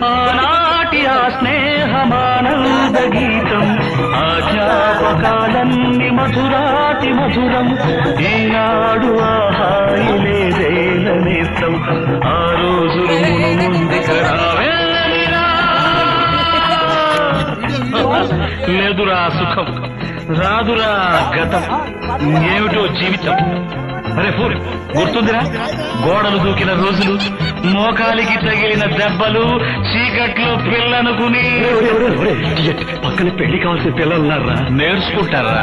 ఆనాటి ఆ స్నేహమానంద గీతం ఆ జ్ఞాపకాలన్నీ మధురాతి మధురం ఈనాడు ఆ హాయి లేదేల నేస్తం ఆ రోజులు ముందుకు లేదురా సుఖం రాదురా గతం ఏమిటో జీవితం. అరే ఫూర్ గుర్తుందిరా, గోడలు దూకిన రోజులు, మోకాలికి తగిలిన దెబ్బలు, చీకట్లో పిల్లనుకుని పక్కన పెళ్లి కావాల్సిన పిల్లలున్నారా? నేర్చుకుంటారా?